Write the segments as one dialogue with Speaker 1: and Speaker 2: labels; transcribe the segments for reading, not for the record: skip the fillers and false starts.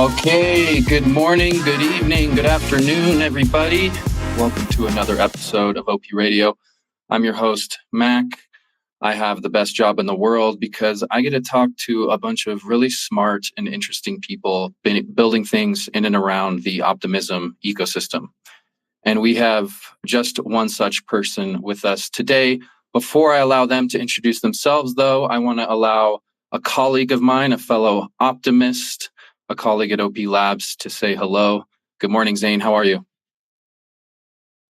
Speaker 1: Okay, good morning, good evening, good afternoon, everybody. Welcome to another episode of OP Radio. I'm your host, Mac. I have the best job in the world because I get to talk to a bunch of really smart and interesting people building things in and around the optimism ecosystem. And we have just one such person with us today. Before I allow them to introduce themselves, though, I want to allow a colleague of mine, a fellow optimist, a colleague at OP Labs to say hello. Good morning, Zane. How are you?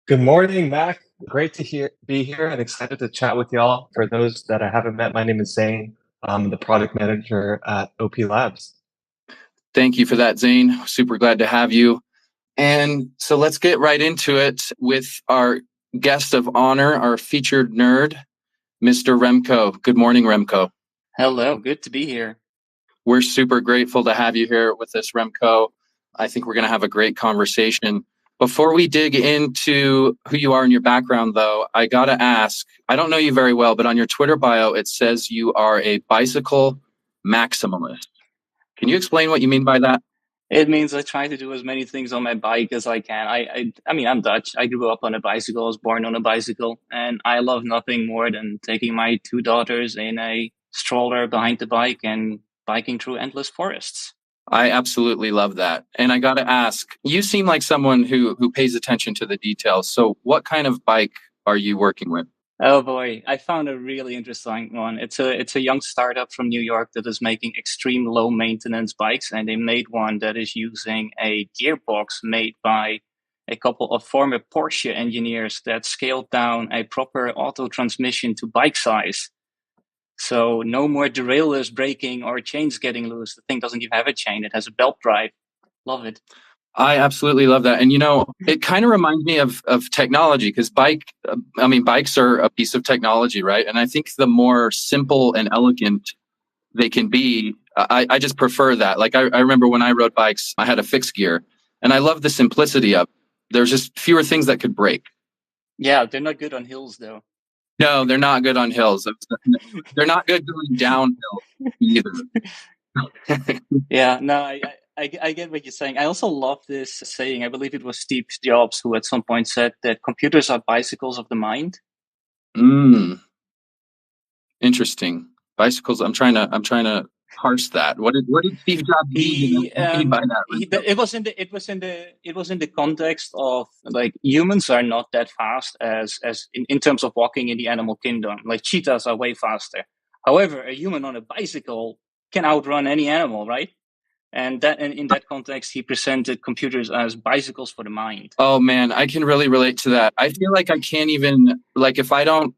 Speaker 2: Good morning, Mac. Great to be here and excited to chat with y'all. For those that I haven't met, my name is Zane. I'm the product manager at OP Labs.
Speaker 1: Thank you for that, Zane. Super glad to have you. And so let's get right into it with our guest of honor, our featured nerd, Mr. Remco. Good morning, Remco.
Speaker 3: Hello, good to be here.
Speaker 1: We're super grateful to have you here with us, Remco. I think we're going to have a great conversation. Before we dig into who you are and your background, though, I got to ask, I don't know you very well, but on your Twitter bio, it says you are a bicycle maximalist. Can you explain what you mean by that?
Speaker 3: It means I try to do as many things on my bike as I can. I mean, I'm Dutch. I grew up on a bicycle. I was born on a bicycle. And I love nothing more than taking my two daughters in a stroller behind the bike and biking through endless forests.
Speaker 1: I absolutely love that. And I got to ask, you seem like someone who pays attention to the details. So what kind of bike are you working with?
Speaker 3: Oh boy, I found a really interesting one. It's a young startup from New York that is making extreme low maintenance bikes, and they made one that is using a gearbox made by a couple of former Porsche engineers that scaled down a proper auto transmission to bike size. So no more derailless braking or chains getting loose. The thing doesn't even have a chain; it has a belt drive. Love it.
Speaker 1: I absolutely love that. And, it kind of reminds me of technology because bikes are a piece of technology, right? And I think the more simple and elegant they can be, I just prefer that. Like I remember when I rode bikes, I had a fixed gear and I love the simplicity of it. There's just fewer things that could break.
Speaker 3: Yeah, they're not good on hills though.
Speaker 1: No, they're not good on hills. They're not good going downhill either.
Speaker 3: Yeah, no, I get what you're saying. I also love this saying. I believe it was Steve Jobs who at some point said that computers are bicycles of the mind.
Speaker 1: Interesting. Bicycles. I'm trying to parse that. What did Steve Jobs mean by that?
Speaker 3: It was in the context of like humans are not that fast as in terms of walking in the animal kingdom. Like cheetahs are way faster. However, a human on a bicycle can outrun any animal, right? And in that context, he presented computers as bicycles for the mind.
Speaker 1: Oh man, I can really relate to that. I feel like I can't even, like, if I don't,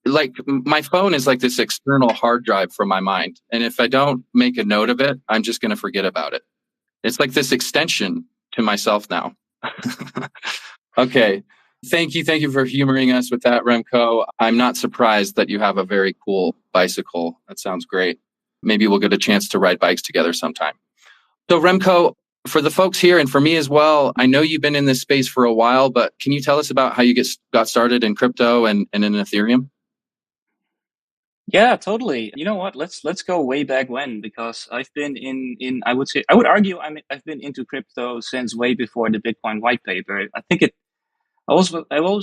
Speaker 1: like, my phone is like this external hard drive for my mind. And if I don't make a note of it, I'm just going to forget about it. It's like this extension to myself now. Okay. Thank you for humoring us with that, Remco. I'm not surprised that you have a very cool bicycle. That sounds great. Maybe we'll get a chance to ride bikes together sometime. So Remco, for the folks here and for me as well, I know you've been in this space for a while, but can you tell us about how you got started in crypto and in Ethereum?
Speaker 3: Yeah, totally. You know what? Let's go way back when, because I've been in I would argue I've been into crypto since way before the Bitcoin white paper. I always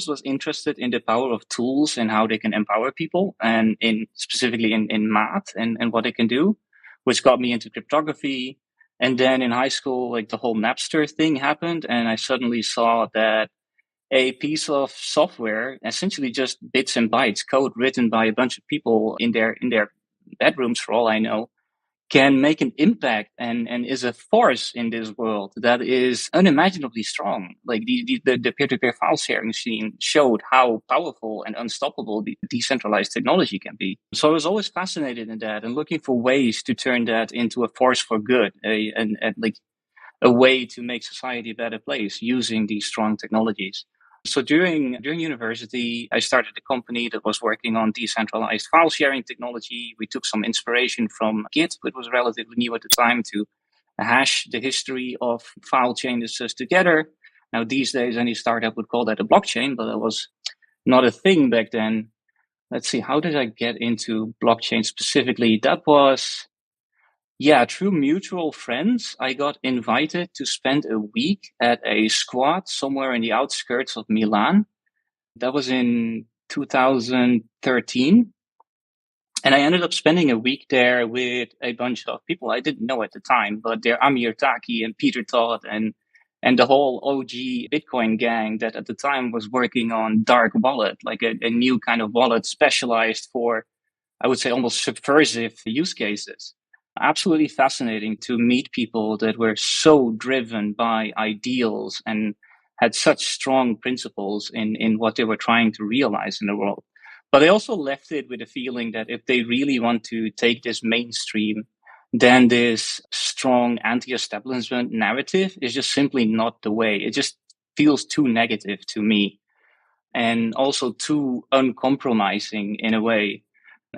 Speaker 3: was interested in the power of tools and how they can empower people, and specifically in math and what they can do, which got me into cryptography. And then in high school, like the whole Napster thing happened, and I suddenly saw that a piece of software, essentially just bits and bytes, code written by a bunch of people in their bedrooms, for all I know, can make an impact and is a force in this world that is unimaginably strong. Like the peer-to-peer file sharing machine showed how powerful and unstoppable the decentralized technology can be. So I was always fascinated in that and looking for ways to turn that into a force for good, and like a way to make society a better place using these strong technologies. So during university, I started a company that was working on decentralized file sharing technology. We took some inspiration from Git, which was relatively new at the time, to hash the history of file changes together. Now, these days, any startup would call that a blockchain, but that was not a thing back then. Let's see, how did I get into blockchain specifically? That was Yeah, through mutual friends, I got invited to spend a week at a squat somewhere in the outskirts of Milan. That was in 2013. And I ended up spending a week there with a bunch of people I didn't know at the time, but they're Amir Taki and Peter Todd and the whole OG Bitcoin gang that at the time was working on Dark Wallet, like a new kind of wallet specialized for, I would say, almost subversive use cases. Absolutely fascinating to meet people that were so driven by ideals and had such strong principles in what they were trying to realize in the world. But they also left it with a feeling that if they really want to take this mainstream, then this strong anti-establishment narrative is just simply not the way. It just feels too negative to me and also too uncompromising in a way.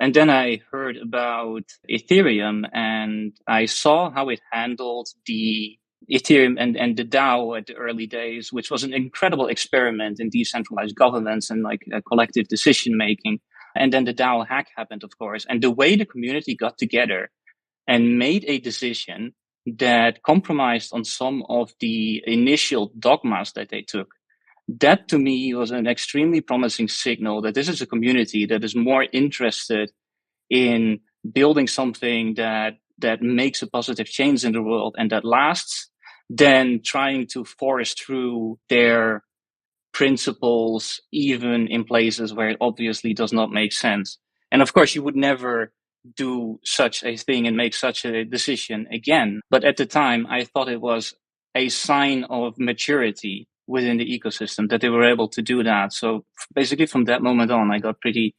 Speaker 3: And then I heard about Ethereum and I saw how it handled the Ethereum and the DAO at the early days, which was an incredible experiment in decentralized governance and like collective decision making. And then the DAO hack happened, of course. And the way the community got together and made a decision that compromised on some of the initial dogmas that they took, that to me was an extremely promising signal that this is a community that is more interested in building something that makes a positive change in the world and that lasts than trying to force through their principles even in places where it obviously does not make sense. And of course you would never do such a thing and make such a decision again, but at the time I thought it was a sign of maturity within the ecosystem that they were able to do that. So basically from that moment on I got pretty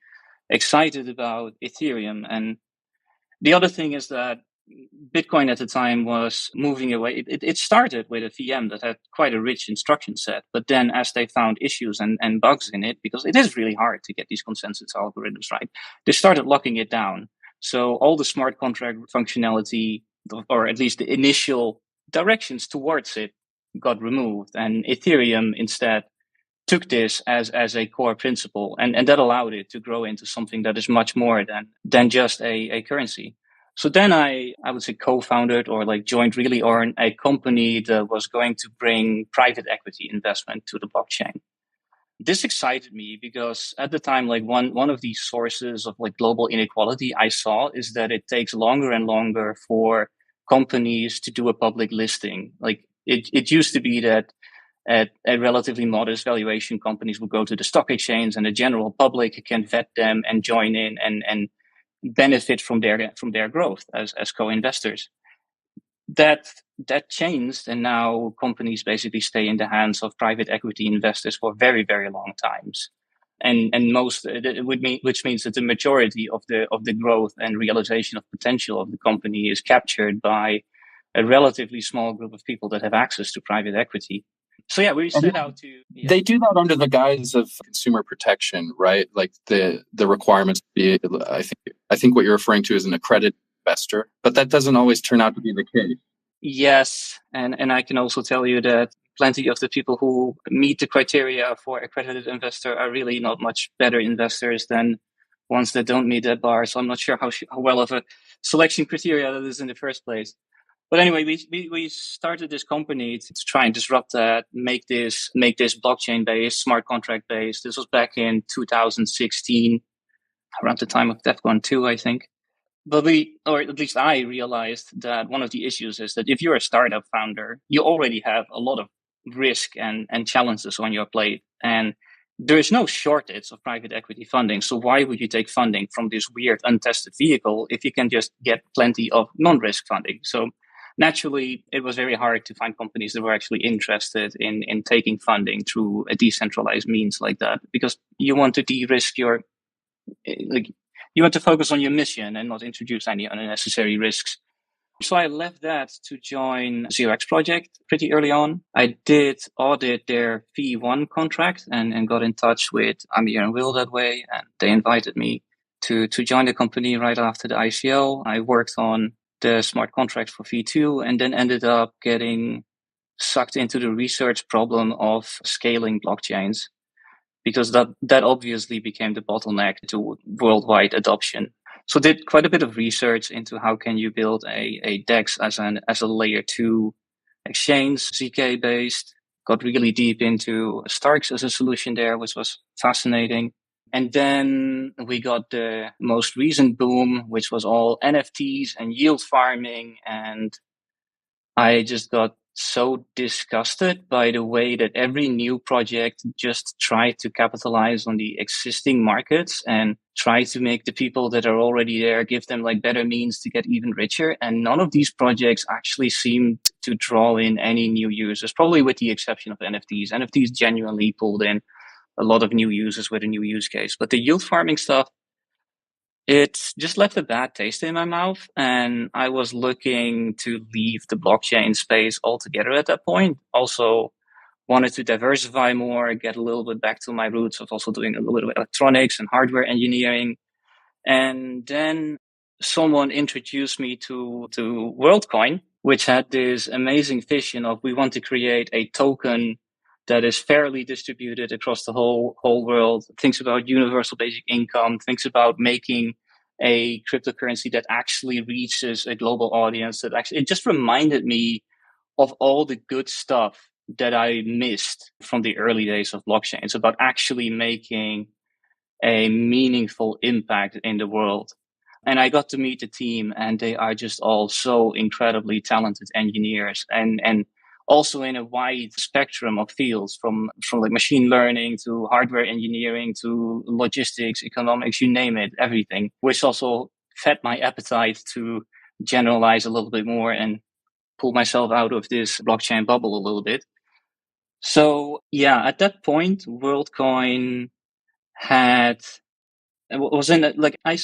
Speaker 3: excited about Ethereum. And the other thing is that Bitcoin at the time was moving away. It started with a VM that had quite a rich instruction set, but then as they found issues and bugs in it, because it is really hard to get these consensus algorithms right, they started locking it down. So all the smart contract functionality, or at least the initial directions towards it, got removed. And Ethereum instead took this as a core principle, and that allowed it to grow into something that is much more than just a currency. So then I would say co-founded or like joined really on a company that was going to bring private equity investment to the blockchain. This excited me because at the time, like one of the sources of like global inequality I saw is that it takes longer and longer for companies to do a public listing. Like it used to be that at a relatively modest valuation, companies will go to the stock exchange and the general public can vet them and join in and benefit from their growth as co-investors. That changed, and now companies basically stay in the hands of private equity investors for very, very long times. And which means that the majority of the growth and realization of potential of the company is captured by a relatively small group of people that have access to private equity. So yeah, we set out to. Yeah.
Speaker 1: They do that under the guise of consumer protection, right? Like the requirements. I think what you're referring to is an accredited investor, but that doesn't always turn out to be the case.
Speaker 3: Yes, and I can also tell you that plenty of the people who meet the criteria for accredited investor are really not much better investors than ones that don't meet that bar. So I'm not sure how well of a selection criteria that is in the first place. But anyway, we started this company to try and disrupt that, make this blockchain based, smart contract based. This was back in 2016, around the time of DEFCON 2, I think. But or at least I realized that one of the issues is that if you're a startup founder, you already have a lot of risk and challenges on your plate. And there is no shortage of private equity funding. So why would you take funding from this weird untested vehicle if you can just get plenty of non-risk funding? So naturally, it was very hard to find companies that were actually interested in taking funding through a decentralized means like that, because you want to de-risk your, like, you want to focus on your mission and not introduce any unnecessary risks. So I left that to join 0x Project pretty early on. I did audit their V1 contract and got in touch with Amir and Will that way, and they invited me to join the company right after the ICO. I worked on the smart contract for V2 and then ended up getting sucked into the research problem of scaling blockchains, because that obviously became the bottleneck to worldwide adoption. So did quite a bit of research into how can you build a DEX as a layer 2 exchange, ZK based. Got really deep into Starks as a solution there, which was fascinating. And then we got the most recent boom, which was all NFTs and yield farming. And I just got so disgusted by the way that every new project just tried to capitalize on the existing markets and try to make the people that are already there, give them like better means to get even richer. And none of these projects actually seemed to draw in any new users, probably with the exception of NFTs. NFTs genuinely pulled in a lot of new users with a new use case. But the yield farming stuff, it just left a bad taste in my mouth. And I was looking to leave the blockchain space altogether at that point. Also wanted to diversify more, get a little bit back to my roots of also doing a little bit of electronics and hardware engineering. And then someone introduced me to Worldcoin, which had this amazing vision of we want to create a token that is fairly distributed across the whole world, thinks about universal basic income, thinks about making a cryptocurrency that actually reaches a global audience. That actually, it just reminded me of all the good stuff that I missed from the early days of blockchain. It's about actually making a meaningful impact in the world. And I got to meet the team, and they are just all so incredibly talented engineers, and also in a wide spectrum of fields, from like machine learning to hardware engineering to logistics, economics, you name it, everything, which also fed my appetite to generalize a little bit more and pull myself out of this blockchain bubble a little bit. So yeah, at that point, WorldCoin was in like I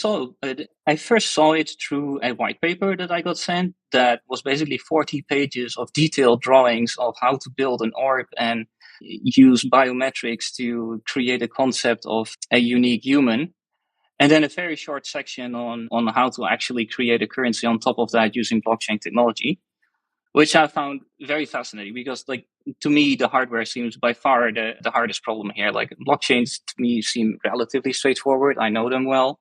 Speaker 3: first saw it through a white paper that I got sent that was basically 40 pages of detailed drawings of how to build an orb and use biometrics to create a concept of a unique human. And then a very short section on how to actually create a currency on top of that using blockchain technology, which I found very fascinating because, like, to me, the hardware seems by far the hardest problem here. Like, blockchains to me seem relatively straightforward. I know them well,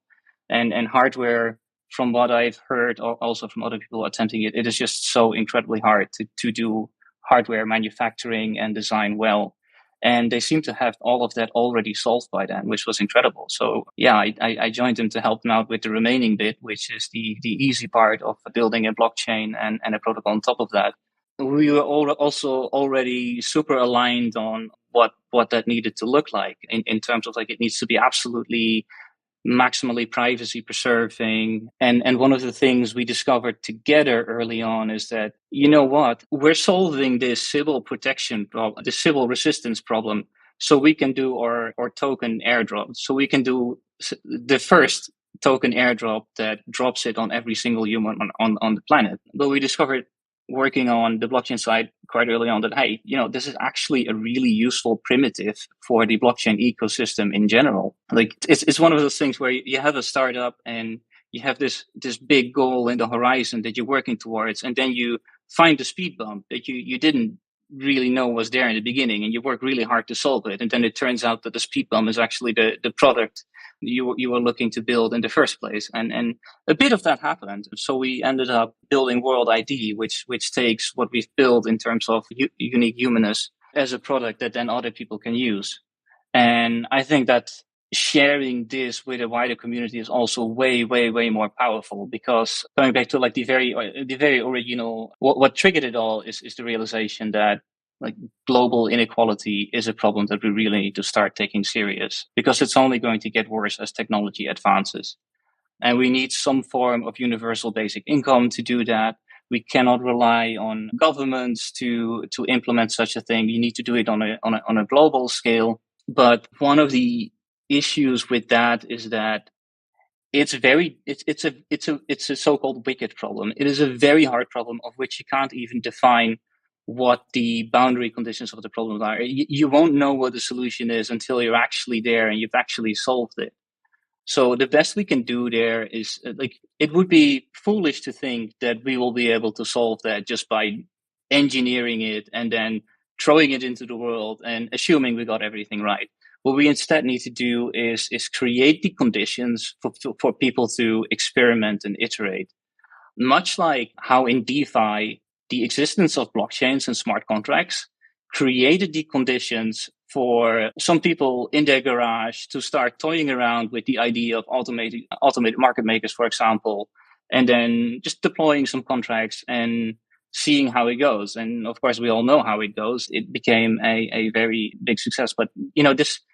Speaker 3: and hardware, from what I've heard, also from other people attempting it, it is just so incredibly hard to do hardware manufacturing and design well. And they seem to have all of that already solved by then, which was incredible. So yeah, I joined them to help them out with the remaining bit, which is the easy part of building a blockchain and a protocol on top of that. We were also already super aligned on what that needed to look like in terms of, like, it needs to be absolutely maximally privacy preserving. And one of the things we discovered together early on is that, you know what, we're solving this Sybil protection problem, the Sybil resistance problem. So we can do our token airdrop. So we can do the first token airdrop that drops it on every single human on the planet. But we discovered, working on the blockchain side quite early on, that, hey, this is actually a really useful primitive for the blockchain ecosystem in general. Like, it's one of those things where you have a startup and you have this big goal in the horizon that you're working towards, and then you find the speed bump that you didn't really know was there in the beginning, and you work really hard to solve it, and then it turns out that the speed bump is actually the product you were looking to build in the first place. And a bit of that happened. So we ended up building World ID, which takes what we've built in terms of unique humanness as a product that then other people can use. And I think that sharing this with a wider community is also way, way, way more powerful, because going back to, like, the very original, what triggered it all is the realization that, like, global inequality is a problem that we really need to start taking serious, because it's only going to get worse as technology advances. And we need some form of universal basic income to do that. We cannot rely on governments to implement such a thing. You need to do it on a global scale. But one of the issues with that is that it's a so-called wicked problem. It is a very hard problem of which you can't even define what the boundary conditions of the problem are. You won't know what the solution is until you're actually there and you've actually solved it. So the best we can do there is, like, it would be foolish to think that we will be able to solve that just by engineering it and then throwing it into the world and assuming we got everything right. What we instead need to do is create the conditions for people to experiment and iterate. Much like how in DeFi, the existence of blockchains and smart contracts created the conditions for some people in their garage to start toying around with the idea of automated market makers, for example, and then just deploying some contracts and seeing how it goes. And of course, we all know how it goes. It became a very big success. But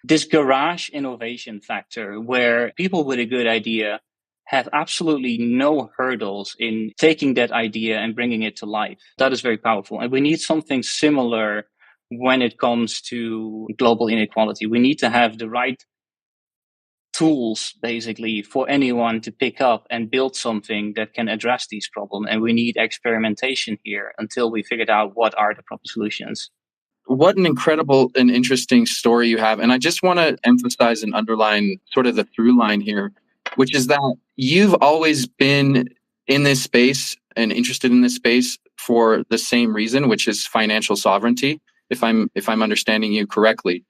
Speaker 3: this garage innovation factor where people with a good idea have absolutely no hurdles in taking that idea and bringing it to life. That is very powerful. And we need something similar when it comes to global inequality. We need to have the right tools, basically, for anyone to pick up and build something that can address these problems. And we need experimentation here until we figured out what are the proper solutions.
Speaker 1: What an incredible and interesting story you have. And I just want to emphasize and underline sort of the through line here, which is that you've always been in this space and interested in this space for the same reason, which is financial sovereignty, if I'm understanding you correctly.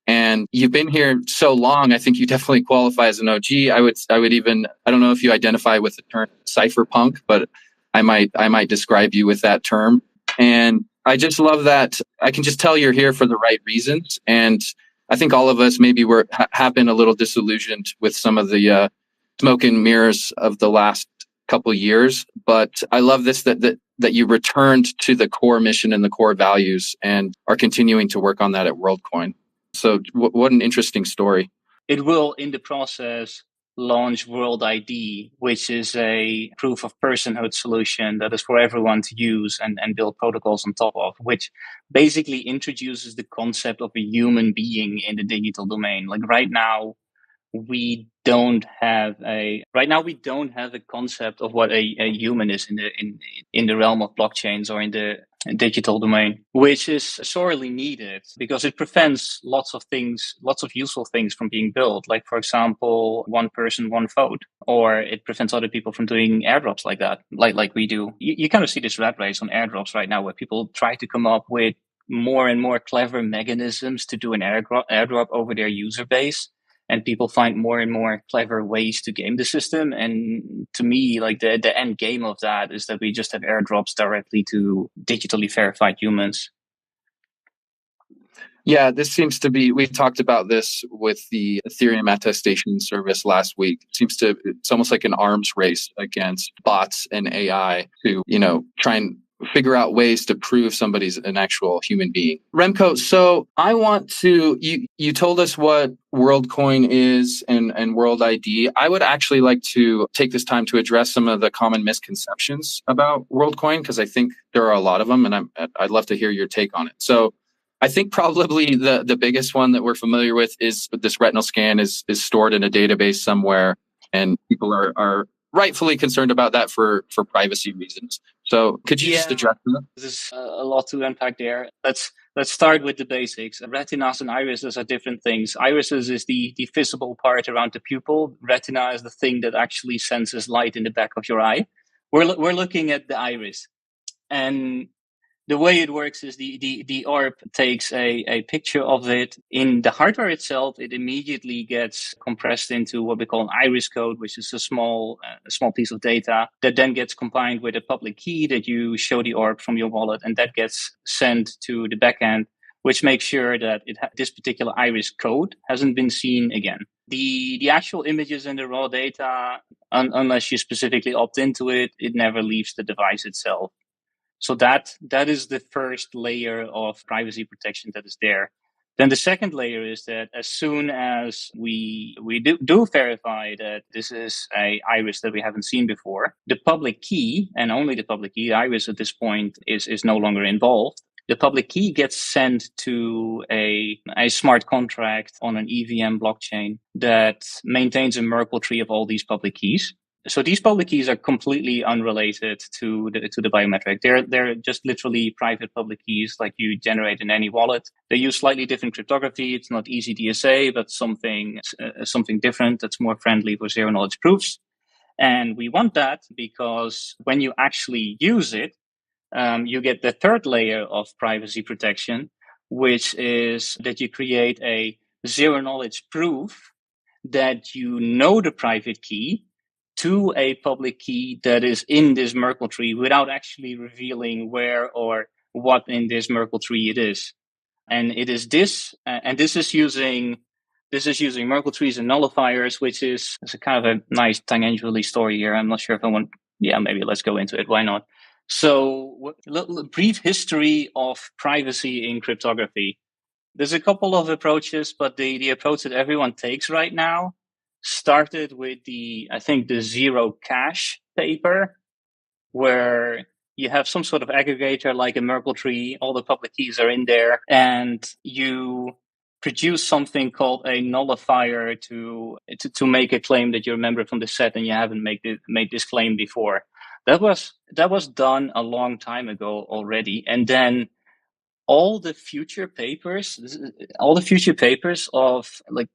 Speaker 1: And you've been here so long, I think you definitely qualify as an OG. I would even, I don't know if you identify with the term cypherpunk, but I might describe you with that term. And I just love that. I can just tell you're here for the right reasons. And I think all of us maybe have been a little disillusioned with some of the smoke and mirrors of the last couple of years. But I love this that you returned to the core mission and the core values and are continuing to work on that at Worldcoin. So what an interesting story.
Speaker 3: It will, in the process, launch WorldID, which is a proof of personhood solution that is for everyone to use and build protocols on top of, which basically introduces the concept of a human being in the digital domain. Like right now, we don't have a concept of what a human is in the realm of blockchains or in the digital domain, which is sorely needed because it prevents lots of useful things from being built. Like, for example, one person, one vote, or it prevents other people from doing airdrops like that, like we do. You kind of see this rat race on airdrops right now where people try to come up with more and more clever mechanisms to do an airdrop over their user base. And people find more and more clever ways to game the system. And to me, like the end game of that is that we just have airdrops directly to digitally verified humans.
Speaker 1: Yeah, this seems to be, we talked about this with the Ethereum attestation service last week. It's almost like an arms race against bots and AI to, try and figure out ways to prove somebody's an actual human being. Remco, so I want to, you told us what WorldCoin is and WorldID. I would actually like to take this time to address some of the common misconceptions about WorldCoin, because I think there are a lot of them, and I'd love to hear your take on it. So I think probably the biggest one that we're familiar with is this retinal scan is stored in a database somewhere, and people are rightfully concerned about that for privacy reasons. So could you just address that?
Speaker 3: There's a lot to unpack there. Let's start with the basics. Retinas and irises are different things. Irises is the visible part around the pupil. Retina is the thing that actually senses light in the back of your eye. We're looking at the iris. And the way it works is the ARP takes a picture of it. In the hardware itself, it immediately gets compressed into what we call an iris code, which is a small piece of data that then gets combined with a public key that you show the ARP from your wallet, and that gets sent to the backend, which makes sure that this particular iris code hasn't been seen again. The actual images and the raw data, unless you specifically opt into it, it never leaves the device itself. So that is the first layer of privacy protection that is there. Then the second layer is that as soon as we do verify that this is a iris that we haven't seen before, the public key, and only the public key, iris at this point is no longer involved. The public key gets sent to a smart contract on an EVM blockchain that maintains a Merkle tree of all these public keys. So these public keys are completely unrelated to the biometric. They're just literally private public keys like you generate in any wallet. They use slightly different cryptography. It's not easy DSA, but something different that's more friendly for zero knowledge proofs. And we want that because when you actually use it, you get the third layer of privacy protection, which is that you create a zero knowledge proof that you know the private key to a public key that is in this Merkle tree without actually revealing where or what in this Merkle tree it is. And it is this, and this is using Merkle trees and nullifiers, which is a kind of a nice tangentially story here. I'm not sure if I want. Yeah, maybe let's go into it. Why not? So, brief history of privacy in cryptography. There's a couple of approaches, but the approach that everyone takes right now started with I think the zero cache paper, where you have some sort of aggregator like a Merkle tree, all the public keys are in there, and you produce something called a nullifier to make a claim that you're a member from the set and you haven't made this claim before. That was done a long time ago already, and then all the future papers of like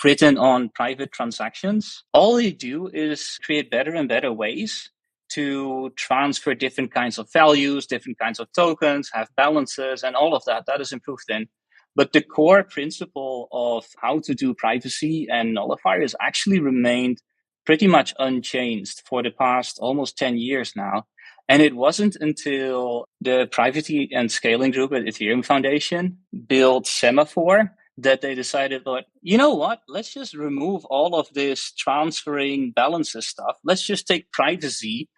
Speaker 3: written on private transactions, all they do is create better and better ways to transfer different kinds of values, different kinds of tokens, have balances, and all of that. That is improved in. But the core principle of how to do privacy and nullifiers actually remained pretty much unchanged for the past almost 10 years now. And it wasn't until the privacy and scaling group at Ethereum Foundation built Semaphore that they decided, like, you know what? Let's just remove all of this transferring balances stuff. Let's just take privacy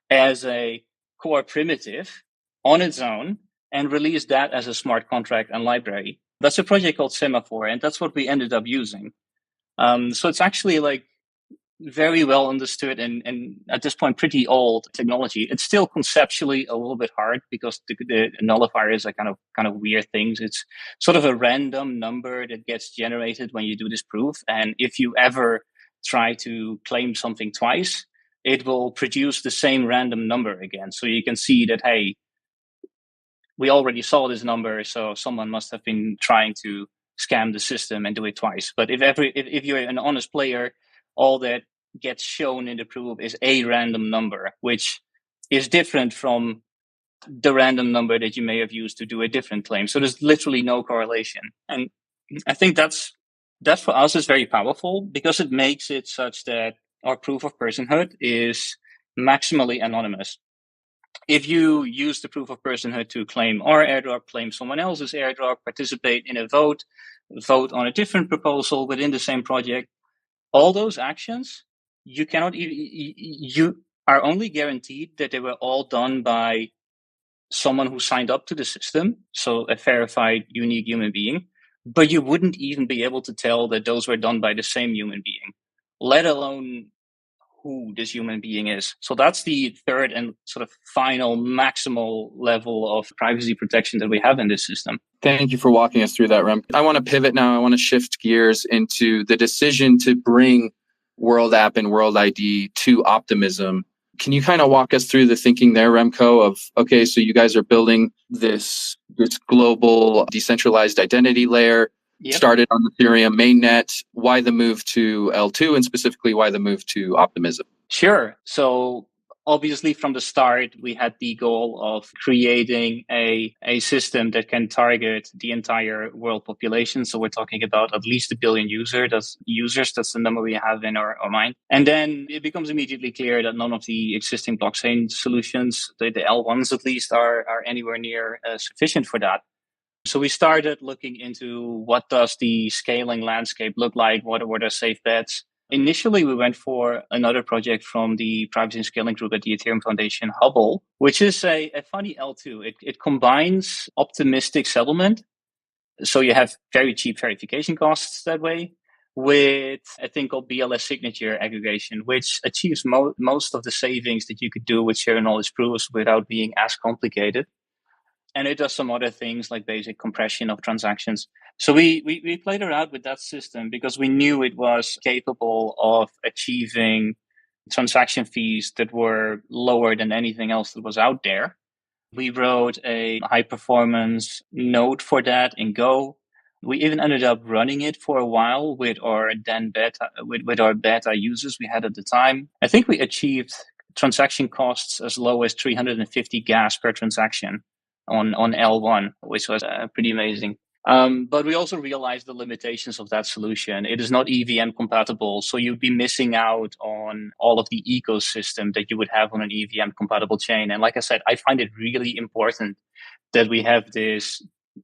Speaker 3: as a core primitive on its own and release that as a smart contract and library. That's a project called Semaphore, and that's what we ended up using. So it's actually like very well understood and at this point pretty old technology. It's still conceptually a little bit hard because the nullifiers are kind of weird things. It's sort of a random number that gets generated when you do this proof, and if you ever try to claim something twice, it will produce the same random number again. So you can see that, hey, we already saw this number, so someone must have been trying to scam the system and do it twice. But if you're an honest player, all that gets shown in the proof is a random number, which is different from the random number that you may have used to do a different claim. So there's literally no correlation. And I think that for us is very powerful because it makes it such that our proof of personhood is maximally anonymous. If you use the proof of personhood to claim our airdrop, claim someone else's airdrop, participate in a vote on a different proposal within the same project, all those actions, you are only guaranteed that they were all done by someone who signed up to the system, so a verified, unique human being, but you wouldn't even be able to tell that those were done by the same human being, let alone who this human being is. So that's the third and sort of final maximal level of privacy protection that we have in this system.
Speaker 1: Thank you for walking us through that, Rem. I want to pivot now. I want to shift gears into the decision to bring World App and World ID to Optimism. Can you kind of walk us through the thinking there, Remco, of, okay, so you guys are building this global decentralized identity layer, started on the Ethereum mainnet. Why the move to L2, and specifically why the move to Optimism?
Speaker 3: Sure. So obviously from the start, we had the goal of creating a system that can target the entire world population. So we're talking about at least 1 billion users. That's the number we have in our mind. And then it becomes immediately clear that none of the existing blockchain solutions, the L1s at least, are anywhere near sufficient for that. So we started looking into what does the scaling landscape look like? What are the safe bets? Initially, we went for another project from the privacy and scaling group at the Ethereum Foundation, Hubble, which is a funny L2. It combines optimistic settlement. So you have very cheap verification costs that way with a thing called BLS signature aggregation, which achieves most of the savings that you could do with zero knowledge proofs without being as complicated. And it does some other things like basic compression of transactions. So we played around with that system because we knew it was capable of achieving transaction fees that were lower than anything else that was out there. We wrote a high performance node for that in Go. We even ended up running it for a while with our beta users we had at the time. I think we achieved transaction costs as low as 350 gas per transaction on L1, which was pretty amazing. But we also realized the limitations of that solution. It is not EVM compatible, so you'd be missing out on all of the ecosystem that you would have on an EVM compatible chain. And like I said, I find it really important that we have this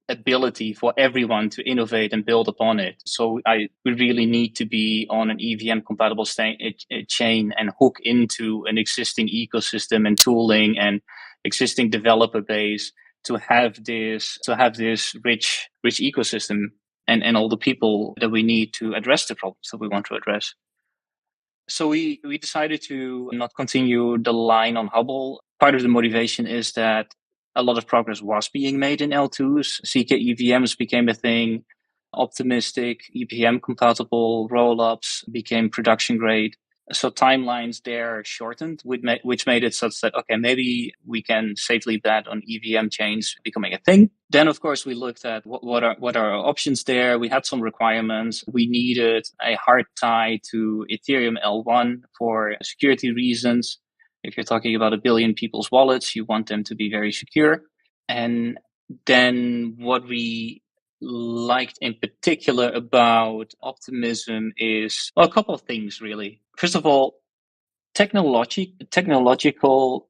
Speaker 3: ability for everyone to innovate and build upon it. So we really need to be on an EVM compatible chain and hook into an existing ecosystem and tooling and existing developer base to have this rich ecosystem and all the people that we need to address the problems that we want to address. So we decided to not continue the line on Hubble. Part of the motivation is that a lot of progress was being made in L2s. ZK EVMs became a thing. Optimistic, EVM compatible rollups became production grade. So timelines there shortened, which made it such that, okay, maybe we can safely bet on EVM chains becoming a thing. Then, of course, we looked at what are our options there. We had some requirements. We needed a hard tie to Ethereum L1 for security reasons. If you're talking about 1 billion people's wallets, you want them to be very secure. And then what we liked in particular about Optimism is, well, a couple of things, really. First of all, technological,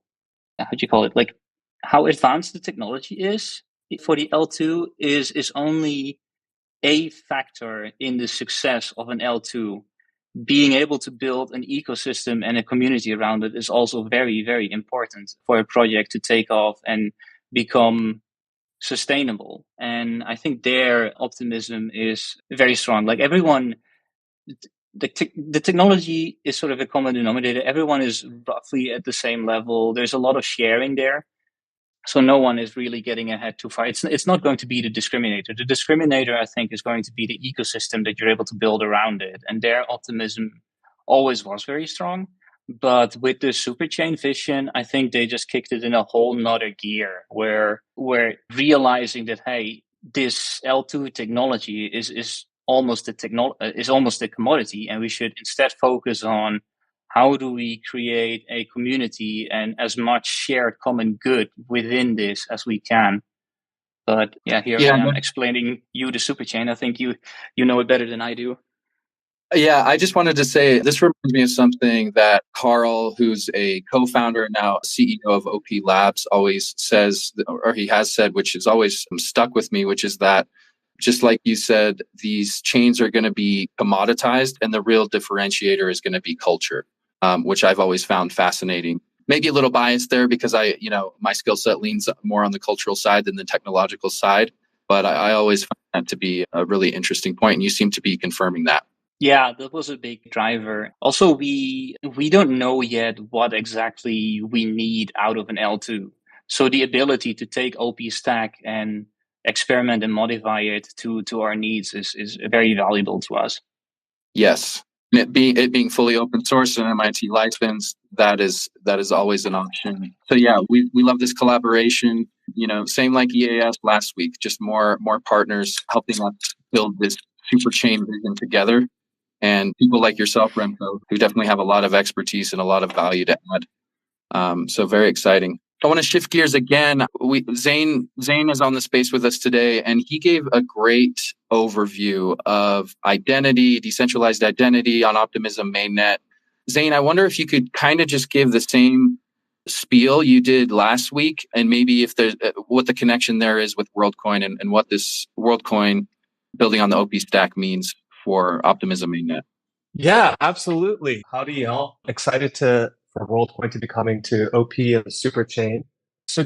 Speaker 3: how do you call it? Like how advanced the technology is for the L2 is only a factor in the success of an L2. Being able to build an ecosystem and a community around it is also very, very important for a project to take off and become sustainable. And I think their optimism is very strong. Like everyone, the technology is sort of a common denominator. Everyone is roughly at the same level. There's a lot of sharing there. So no one is really getting ahead too far. It's not going to be the discriminator. The discriminator, I think, is going to be the ecosystem that you're able to build around it. And their optimism always was very strong. But with the superchain vision, I think they just kicked it in a whole nother gear where we're realizing that, hey, this L2 technology is almost a commodity, and we should instead focus on how do we create a community and as much shared common good within this as we can. But yeah, I am explaining you the superchain. I think you know it better than I do.
Speaker 1: Yeah, I just wanted to say this reminds me of something that Carl, who's a co-founder and now CEO of OP Labs, always says, or he has said, which has always stuck with me, which is that just like you said, these chains are going to be commoditized and the real differentiator is going to be culture, which I've always found fascinating. Maybe a little biased there because my skill set leans more on the cultural side than the technological side. But I always find that to be a really interesting point, and you seem to be confirming that.
Speaker 3: Yeah, that was a big driver. Also, we don't know yet what exactly we need out of an L2. So the ability to take OP Stack and experiment and modify it to our needs is very valuable to us.
Speaker 1: Yes. It being fully open source and MIT licensed, that is always an option. So yeah, we love this collaboration. Same like EAS last week, just more partners helping us build this super chain vision together. And people like yourself, Remco, who definitely have a lot of expertise and a lot of value to add. So very exciting. I want to shift gears again. Zane is on the space with us today, and he gave a great overview of identity, decentralized identity on Optimism mainnet. Zane, I wonder if you could kind of just give the same spiel you did last week, and maybe if there's what the connection there is with Worldcoin and what this Worldcoin building on the OP stack means for Optimism mainnet.
Speaker 2: Yeah, absolutely. Howdy, y'all. Excited for Worldcoin to be coming to OP and the super chain. So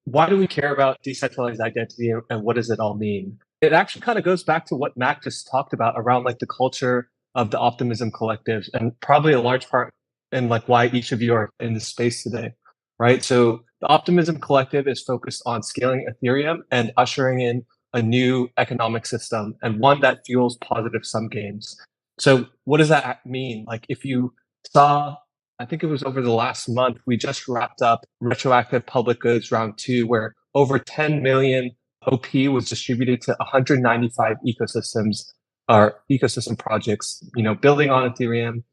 Speaker 2: why do we care about decentralized identity and what does it all mean? It actually kind of goes back to what Mac just talked about around like the culture of the Optimism Collective and probably a large part in like why each of you are in this space today, right? So the Optimism Collective is focused on scaling Ethereum and ushering in a new economic system and one that fuels positive sum games. So what does that mean? Like if you saw, I think it was over the last month, we just wrapped up retroactive public goods round 2, where over 10 million OP was distributed to 195 ecosystems or ecosystem projects, building on Ethereum.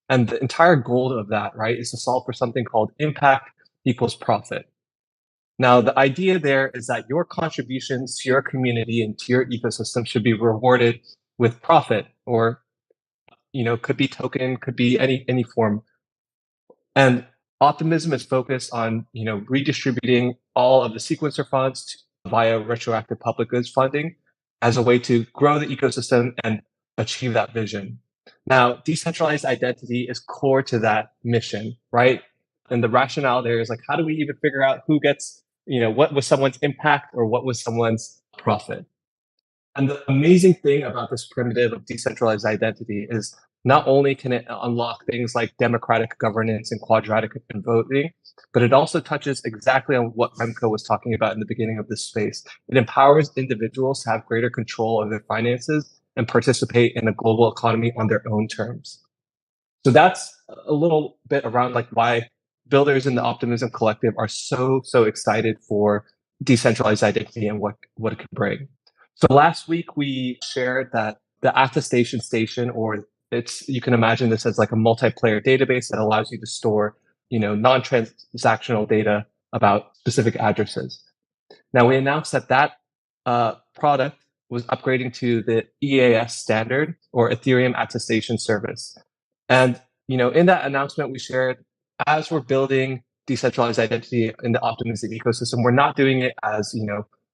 Speaker 2: And the entire goal of that, right, is to solve for something called impact equals profit. Now, the idea there is that your contributions to your community and to your ecosystem should be rewarded with profit, or could be token, could be any form. And optimism is focused on redistributing all of the sequencer funds via retroactive public goods funding as a way to grow the ecosystem and achieve that vision. Now, decentralized identity is core to that mission, right? And the rationale there is like, how do we even figure out who gets, what was someone's impact or what was someone's profit? And the amazing thing about this primitive of decentralized identity is not only can it unlock things like democratic governance and quadratic and voting, but it also touches exactly on what Remco was talking about in the beginning of this space. It empowers individuals to have greater control of their finances and participate in the global economy on their own terms. So that's a little bit around like why builders in the Optimism Collective are so excited for decentralized identity and what it can bring. So last week we shared that the attestation station, or you can imagine this as like a multiplayer database that allows you to store, non-transactional data about specific addresses. Now we announced that product was upgrading to the EAS standard, or Ethereum Attestation Service. And in that announcement we shared, as we're building decentralized identity in the Optimism ecosystem, we're not doing it as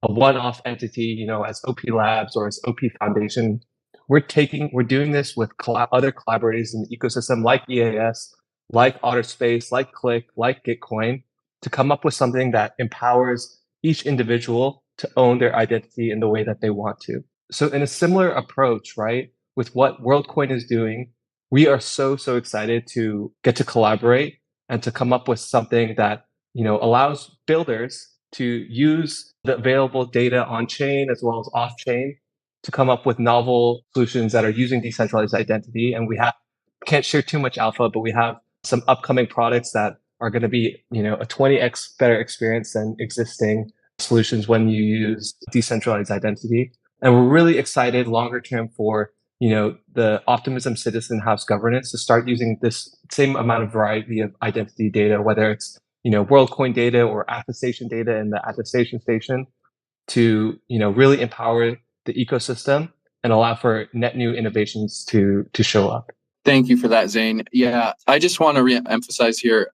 Speaker 2: a one-off entity, as OP Labs or as OP Foundation. We're doing this with other collaborators in the ecosystem, like EAS, like Otterspace, like Click, like Gitcoin, to come up with something that empowers each individual to own their identity in the way that they want to. So in a similar approach, right, with what Worldcoin is doing, we are so excited to get to collaborate and to come up with something that allows builders to use the available data on chain as well as off chain to come up with novel solutions that are using decentralized identity. And we can't share too much alpha, but we have some upcoming products that are going to be a 20x better experience than existing solutions when you use decentralized identity. And we're really excited longer term for the Optimism Citizen House governance to start using this same amount of variety of identity data, whether it's Worldcoin data or attestation data in the attestation station, to really empower the ecosystem and allow for net new innovations to show up.
Speaker 1: Thank you for that, Zane. Yeah, I just want to re-emphasize here.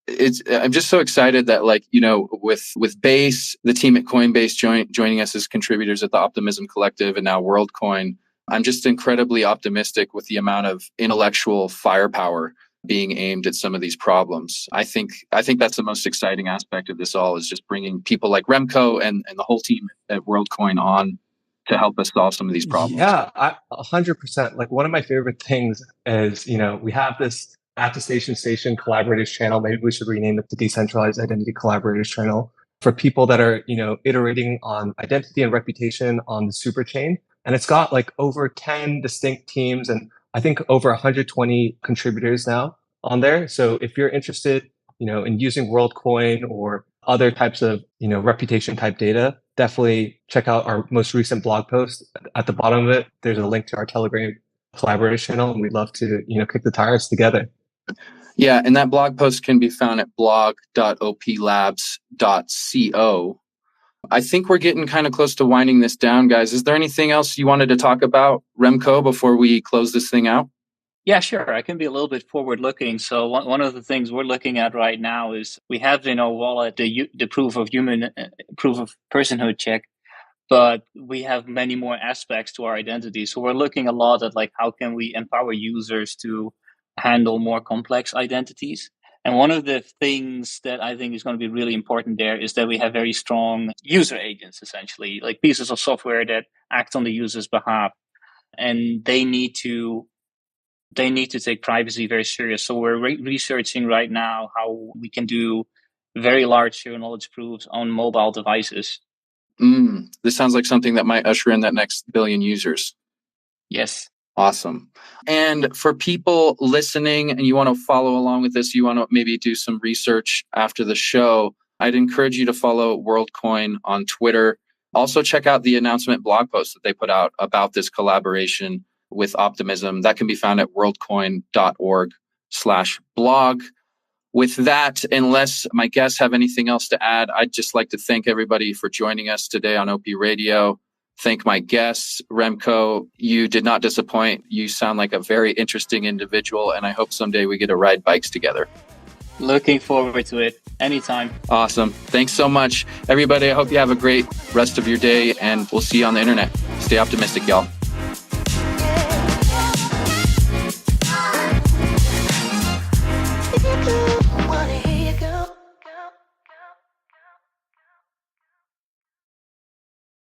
Speaker 1: I'm just so excited that, with Base, the team at Coinbase joining us as contributors at the Optimism Collective, and now Worldcoin, I'm just incredibly optimistic with the amount of intellectual firepower being aimed at some of these problems. I think that's the most exciting aspect of this all, is just bringing people like Remco and the whole team at Worldcoin on to help us solve some of these problems.
Speaker 2: Yeah, 100%. Like, one of my favorite things is, we have this attestation station collaborators channel. Maybe we should rename it the Decentralized Identity Collaborators channel, for people that are, iterating on identity and reputation on the super chain. And it's got like over 10 distinct teams and I think over 120 contributors now on there. So if you're interested, in using Worldcoin or other types of, reputation type data, definitely check out our most recent blog post. At the bottom of it, there's a link to our Telegram collaborators channel, and we'd love to, kick the tires together.
Speaker 1: Yeah, and that blog post can be found at blog.oplabs.co. I think we're getting kind of close to winding this down, guys. Is there anything else you wanted to talk about, Remco, before we close this thing out?
Speaker 3: Yeah, sure. I can be a little bit forward-looking. So one of the things we're looking at right now is we have in our wallet the proof of personhood check, but we have many more aspects to our identity. So we're looking a lot at how can we empower users to handle more complex identities. And one of the things that I think is going to be really important there is that we have very strong user agents, essentially, like pieces of software that act on the user's behalf, and they need to take privacy very serious. So we're researching right now how we can do very large zero knowledge proofs on mobile devices.
Speaker 1: This sounds like something that might usher in that next billion users.
Speaker 3: Yes.
Speaker 1: Awesome. And for people listening and you want to follow along with this, you want to maybe do some research after the show, I'd encourage you to follow Worldcoin on Twitter. Also check out the announcement blog post that they put out about this collaboration with Optimism. That can be found at worldcoin.org/blog. with that, unless my guests have anything else to add, I'd just like to thank everybody for joining us today on OP Radio. Thank my guests. Remco, you did not disappoint. You sound like a very interesting individual, and I hope someday we get to ride bikes together.
Speaker 3: Looking forward to it. Anytime.
Speaker 1: Awesome. Thanks so much, everybody. I hope you have a great rest of your day, and we'll see you on the internet. Stay optimistic, y'all.